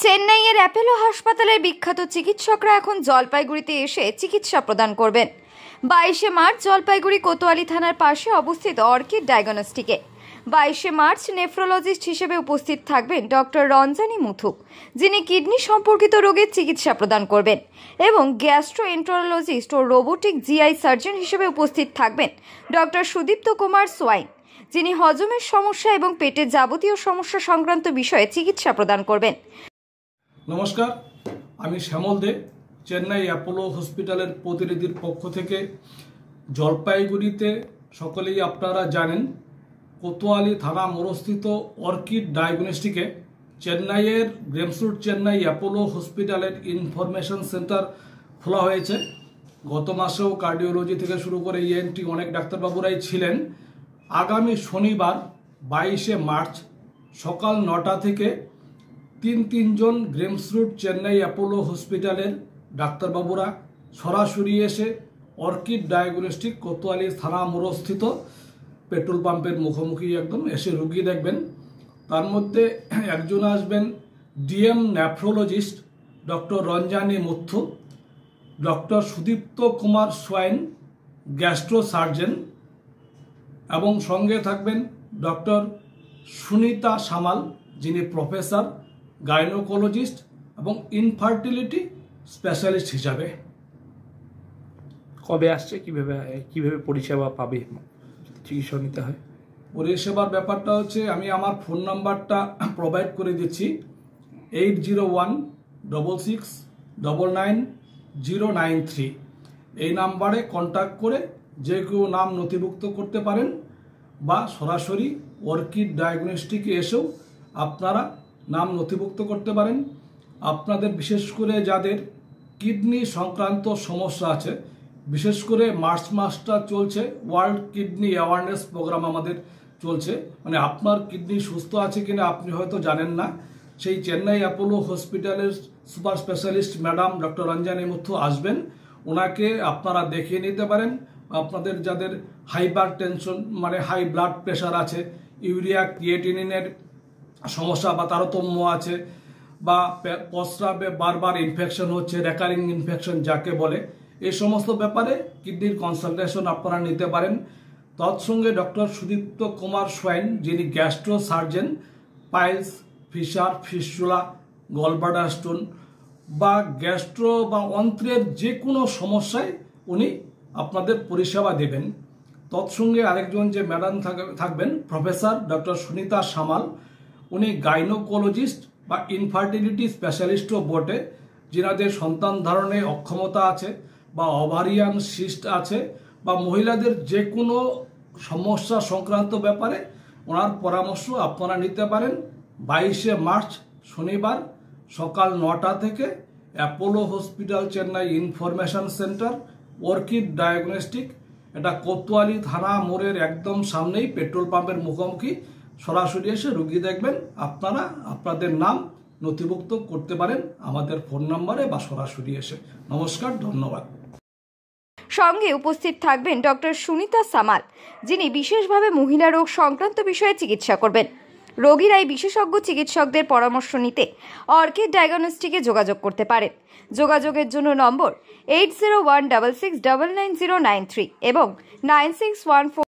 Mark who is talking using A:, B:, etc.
A: চেন্নাইয়ের অ্যাপোলো হাসপাতালের বিখ্যাত চিকিৎসকরা এখন জলপাইগুড়িতে এসে চিকিৎসা প্রদান করবেন। 22শে মার্চ জলপাইগুড়ি কোতোয়ালি থানার পাশে অবস্থিত অর্কিড ডায়াগনস্টিকে 22শে মার্চ নেফ্রোলজিস্ট হিসেবে উপস্থিত থাকবেন ডক্টর রঞ্জানী মুথু, যিনি কিডনি সম্পর্কিত রোগের চিকিৎসা প্রদান করবেন, এবং গ্যাস্ট্রোএন্টারোলজিস্ট ও রোবোটিক জিআই সার্জন হিসেবে উপস্থিত থাকবেন ডক্টর সুদীপ্ত কুমার সোয়াইন, যিনি হজমের সমস্যা এবং পেটের যাবতীয় সমস্যা সংক্রান্ত বিষয়ে চিকিৎসা প্রদান করবেন।
B: নমস্কার, আমি শ্যামল দে, চেন্নাই অ্যাপোলো হসপিটালের প্রতিনিধির পক্ষ থেকে জলপাইগুড়িতে সকলেই আপনারা জানেন কোতোয়ালি থানা মোড়স্থিত অর্কিড ডায়াগনস্টিকে চেন্নাইয়ের গ্রেমস রোড চেন্নাই অ্যাপোলো হসপিটালের ইনফরমেশন সেন্টার খোলা হয়েছে। গত মাসেও কার্ডিওলজি থেকে শুরু করে ইএনটি অনেক ডাক্তারবাবুরাই ছিলেন। আগামী শনিবার 22শে মার্চ সকাল 9টা থেকে তিনজন গ্রেমস রোড চেন্নাই অ্যাপোলো হসপিটালের ডাক্তারবাবুরা সরাসরি এসে অর্কিড ডায়াগনস্টিক কোতোয়ালি থানা মোড়স্থিত পেট্রোল পাম্পের মুখোমুখি একদম এসে রুগী দেখবেন। তার মধ্যে একজন আসবেন DM nephrologist doctor Ranjani Muthu, doctor Sudipta Kumar Swain gastro surgeon, এবং সঙ্গে থাকবেন ডক্টর সুনিতা সামাল, যিনি প্রফেসর গাইনোকোলজিস্ট এবং ইনফার্টিলিটি স্পেশালিস্ট হিসাবে।
C: কবে আসছে, কিভাবে পরিষেবা পাবে, চিকিৎসা নিতে হয়?
B: পরিষেবার ব্যাপারটা হচ্ছে, আমি আমার ফোন নাম্বারটা প্রোভাইড করে দিচ্ছি 8016699093। এই নাম্বারে কন্ট্যাক্ট করে যে কেউ নাম নথিভুক্ত করতে পারেন বা সরাসরি অর্কিড ডায়াগনস্টিকে এসেও আপনারা নাম নথিভুক্ত করতে পারেন। আপনাদের বিশেষ করে যাদের কিডনি সংক্রান্ত সমস্যা আছে, বিশেষ করে মার্চ মাসটা চলছে ওয়ার্ল্ড কিডনি অ্যাওয়ারনেস প্রোগ্রাম আমাদের চলছে, মানে আপনার কিডনি সুস্থ আছে কিনা আপনি হয়তো জানেন না। সেই চেন্নাই অ্যাপোলো হসপিটালের super specialist madam doctor Ranjani Muthu আসবেন, ওনাকে আপনারা দেখিয়ে নিতে পারেন। আপনাদের যাদের হাইপার টেনশন মানে হাই ব্লাড প্রেশার আছে, ইউরিয়া ক্রিয়েটিনিনের সমস্যা বা তারতম্য আছে, বা প্রস্রাবে বারবার ইনফেকশন হচ্ছে, রেকারিং ইনফেকশন যাকে বলে, এই সমস্ত ব্যাপারে কিডনির কনসালটেশন আপনারা নিতে পারেন। তৎসঙ্গে ডক্টর সুদীপ্ত কুমার সোয়াইন, যিনি gastro surgeon, piles, fissure, fistula, gallbladder stone বা গ্যাস্ট্রো বা অন্ত্রের যে কোনো সমস্যায় উনি আপনাদের পরিষেবা দেবেন। তৎসঙ্গে আরেকজন যে ম্যাডাম থাকবেন প্রফেসর ডক্টর সুনিতা সামাল, উনি গাইনোকোলজিস্ট বা ইনফার্টিলিটি স্পেশালিস্টও বটে, যিনাদের সন্তান ধারণে অক্ষমতা আছে বা ওভারিয়ান সিস্ট আছে বা মহিলাদের যে কোনো সমস্যা সংক্রান্ত ব্যাপারে ওনার পরামর্শ আপনারা নিতে পারেন। 22শে মার্চ শনিবার সকাল 9টা থেকে Apollo hospital Chennai information centre orchid diagnostic, এটা কোতোয়ালি থানা মোড়ের একদম সামনেই পেট্রোল পাম্পের মুখোমুখি, সরাসরি এসে রুগী দেখবেন। আপনারা আপনাদের নাম নথিভুক্ত করতে পারেন আমাদের ফোন নম্বরে বা সরাসরি এসে। নমস্কার, ধন্যবাদ।
A: সঙ্গে উপস্থিত থাকবেন ডক্টর সুনিতা সামাল, যিনি বিশেষভাবে মহিলা রোগ সংক্রান্ত বিষয়ে চিকিৎসা করবেন। রোগীরা এই বিশেষজ্ঞ চিকিৎসকদের পরামর্শ নিতে অর্কিড ডায়াগনস্টিকে যোগাযোগ করতে পারেন। যোগাযোগের জন্য নম্বর 8016699093 এবং 9614